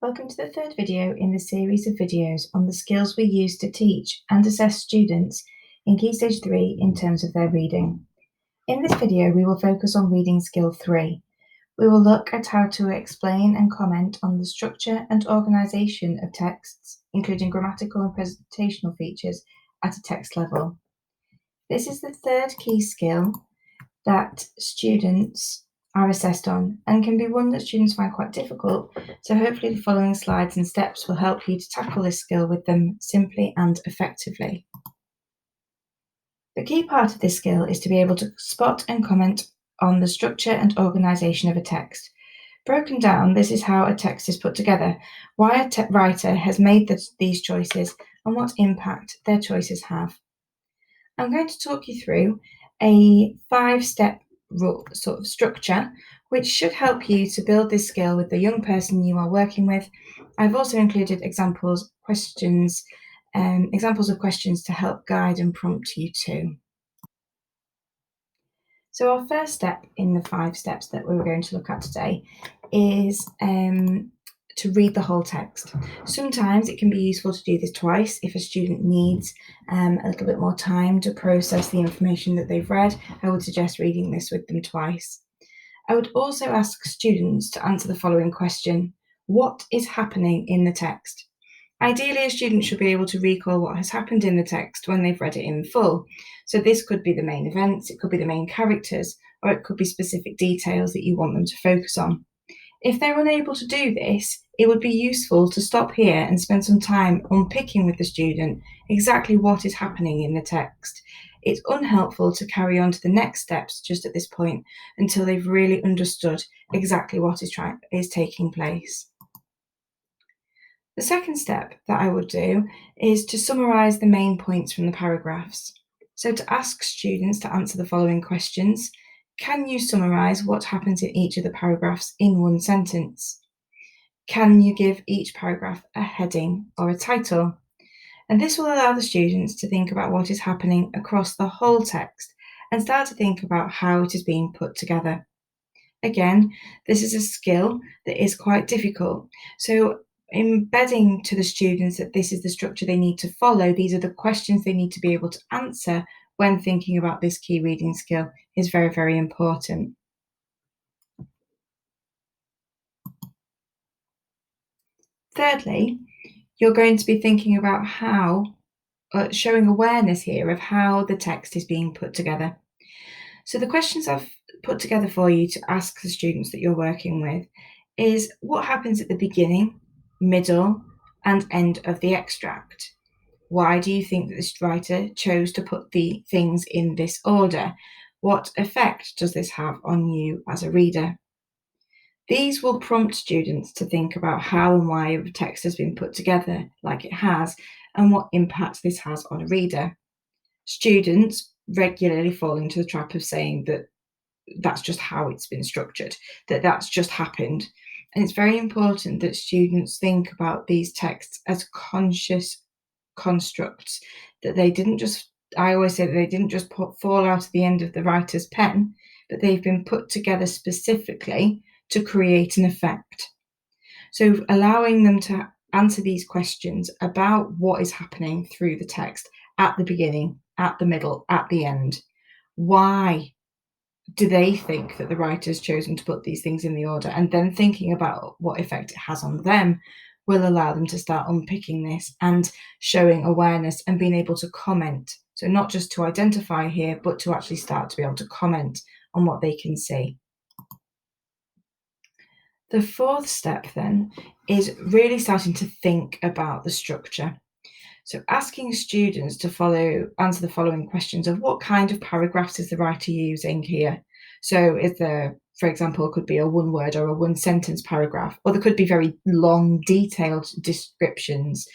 Welcome to the third video in the series of videos on the skills we use to teach and assess students in Key Stage 3 in terms of their reading. In this video, we will focus on reading skill 3. We will look at how to explain and comment on the structure and organisation of texts, including grammatical and presentational features at a text level. This is the third key skill that students are assessed on and can be one that students find quite difficult, so hopefully the following slides and steps will help you to tackle this skill with them simply and effectively. The key part of this skill is to be able to spot and comment on the structure and organisation of a text. Broken down, this is how a text is put together, why a writer has made these choices, and what impact their choices have. I'm going to talk you through a 5-step sort of structure, which should help you to build this skill with the young person you are working with. I've also included examples of questions to help guide and prompt you too. So our first step in the 5 steps that we're going to look at today is to read the whole text. Sometimes it can be useful to do this twice if a student needs a little bit more time to process the information that they've read. I would suggest reading this with them twice. I would also ask students to answer the following question: what is happening in the text? Ideally, a student should be able to recall what has happened in the text when they've read it in full. So this could be the main events, it could be the main characters, or it could be specific details that you want them to focus on. If they're unable to do this, it would be useful to stop here and spend some time unpicking with the student exactly what is happening in the text. It's unhelpful to carry on to the next steps just at this point until they've really understood exactly what is taking place. The second step that I would do is to summarise the main points from the paragraphs. So to ask students to answer the following questions: can you summarise what happens in each of the paragraphs in one sentence? Can you give each paragraph a heading or a title? And this will allow the students to think about what is happening across the whole text and start to think about how it is being put together. Again, this is a skill that is quite difficult. So embedding to the students that this is the structure they need to follow, these are the questions they need to be able to answer when thinking about this key reading skill, is very, very important. Thirdly, you're going to be thinking about showing awareness here of how the text is being put together. So the questions I've put together for you to ask the students that you're working with is: what happens at the beginning, middle, and end of the extract? Why do you think that this writer chose to put the things in this order? What effect does this have on you as a reader? These will prompt students to think about how and why a text has been put together like it has, and what impact this has on a reader. Students regularly fall into the trap of saying that that's just how it's been structured, that's just happened. And it's very important that students think about these texts as conscious constructs, that they didn't just, I always say that they didn't just fall out of the end of the writer's pen, but they've been put together specifically to create an effect. So allowing them to answer these questions about what is happening through the text at the beginning, at the middle, at the end. Why do they think that the writer's chosen to put these things in the order? And then thinking about what effect it has on them will allow them to start unpicking this and showing awareness and being able to comment. So not just to identify here, but to actually start to be able to comment on what they can see. The fourth step then is really starting to think about the structure. So asking students to answer the following questions of: what kind of paragraphs is the writer using here? So is there, for example, could be a one-word or a one-sentence paragraph, or there could be very long, detailed descriptions,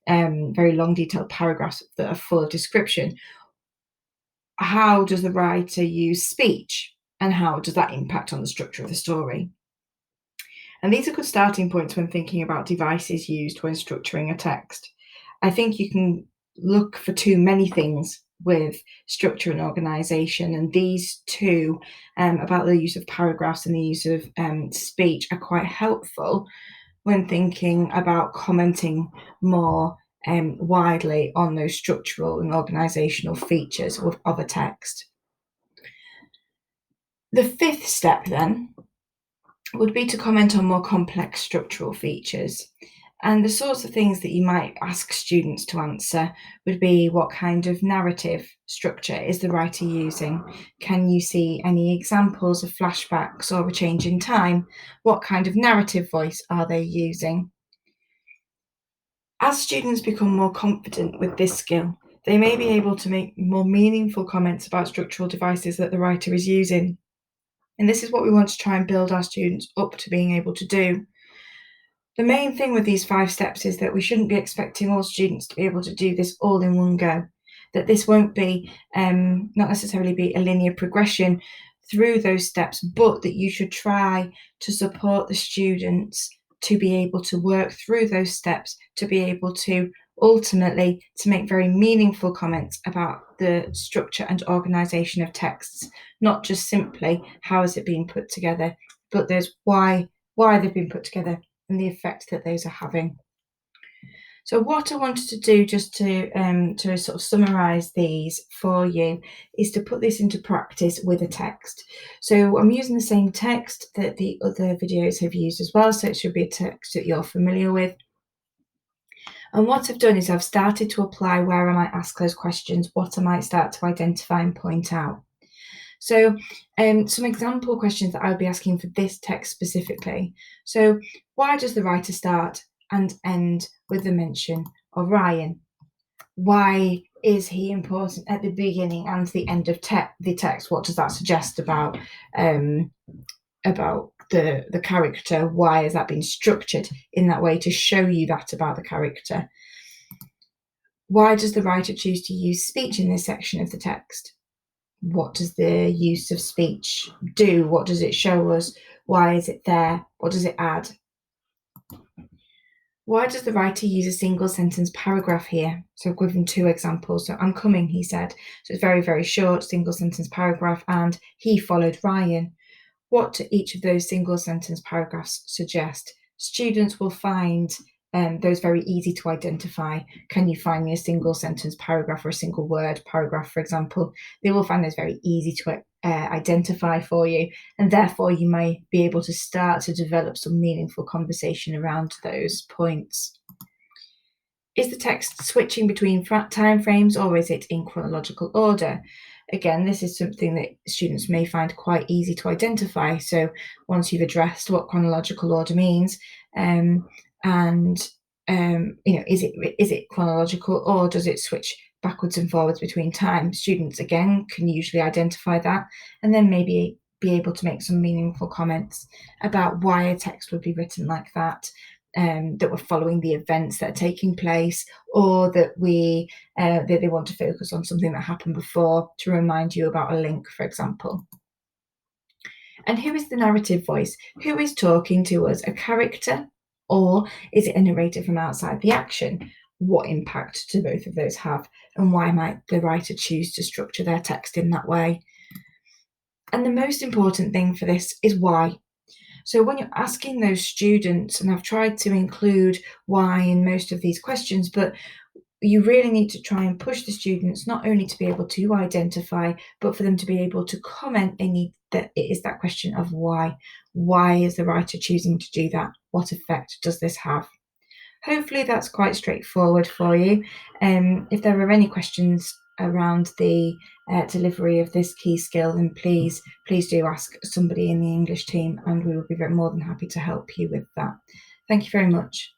very long, detailed paragraphs that are full of description. How does the writer use speech, and how does that impact on the structure of the story? And these are good starting points when thinking about devices used when structuring a text. I think you can look for too many things with structure and organisation, and these two, about the use of paragraphs and the use of speech, are quite helpful. when thinking about commenting more widely on those structural and organisational features of a text. The fifth step then would be to comment on more complex structural features. And the sorts of things that you might ask students to answer would be, what kind of narrative structure is the writer using? Can you see any examples of flashbacks or a change in time? What kind of narrative voice are they using? As students become more confident with this skill, they may be able to make more meaningful comments about structural devices that the writer is using. And this is what we want to try and build our students up to being able to do. The main thing with these 5 steps is that we shouldn't be expecting all students to be able to do this all in one go. That this won't be, not necessarily be a linear progression through those steps, but that you should try to support the students to be able to work through those steps, to be able to ultimately to make very meaningful comments about the structure and organisation of texts, not just simply how is it being put together, but there's why they've been put together and the effect that those are having. So what I wanted to do, just to sort of summarise these for you, is to put this into practice with a text. So I'm using the same text that the other videos have used as well, so it should be a text that you're familiar with. And what I've done is I've started to apply where I might ask those questions, what I might start to identify and point out. So some example questions that I would be asking for this text specifically. So why does the writer start and end with the mention of Ryan? Why is he important at the beginning and the end of the text? What does that suggest about the character? Why has that been structured in that way to show you that about the character? Why does the writer choose to use speech in this section of the text? What does the use of speech do? What does it show us? Why is it there? What does it add? Why does the writer use a single sentence paragraph here? So I've given 2 examples. So I'm coming, he said. So it's very, very short, single sentence paragraph, and he followed Ryan. What do each of those single sentence paragraphs suggest? Students will find those very easy to identify. Can you find me a single sentence paragraph or a single word paragraph, for example? They will find those very easy to identify for you, and therefore you may be able to start to develop some meaningful conversation around those points. Is the text switching between time frames, or is it in chronological order? Again, this is something that students may find quite easy to identify. So once you've addressed what chronological order means, is it chronological, or does it switch backwards and forwards between time? Students again can usually identify that, and then maybe be able to make some meaningful comments about why a text would be written like that. That we're following the events that are taking place, or that that they want to focus on something that happened before to remind you about a link, for example. And who is the narrative voice? Who is talking to us? A character, or is it a narrator from outside the action? What impact do both of those have, and why might the writer choose to structure their text in that way? And the most important thing for this is why. So when you're asking those students, and I've tried to include why in most of these questions, but you really need to try and push the students not only to be able to identify, but for them to be able to comment. They need that it is that question of why. Why is the writer choosing to do that? What effect does this have? Hopefully that's quite straightforward for you. If there are any questions around the delivery of this key skill, then please do ask somebody in the English team, and we will be more than happy to help you with that. Thank you very much.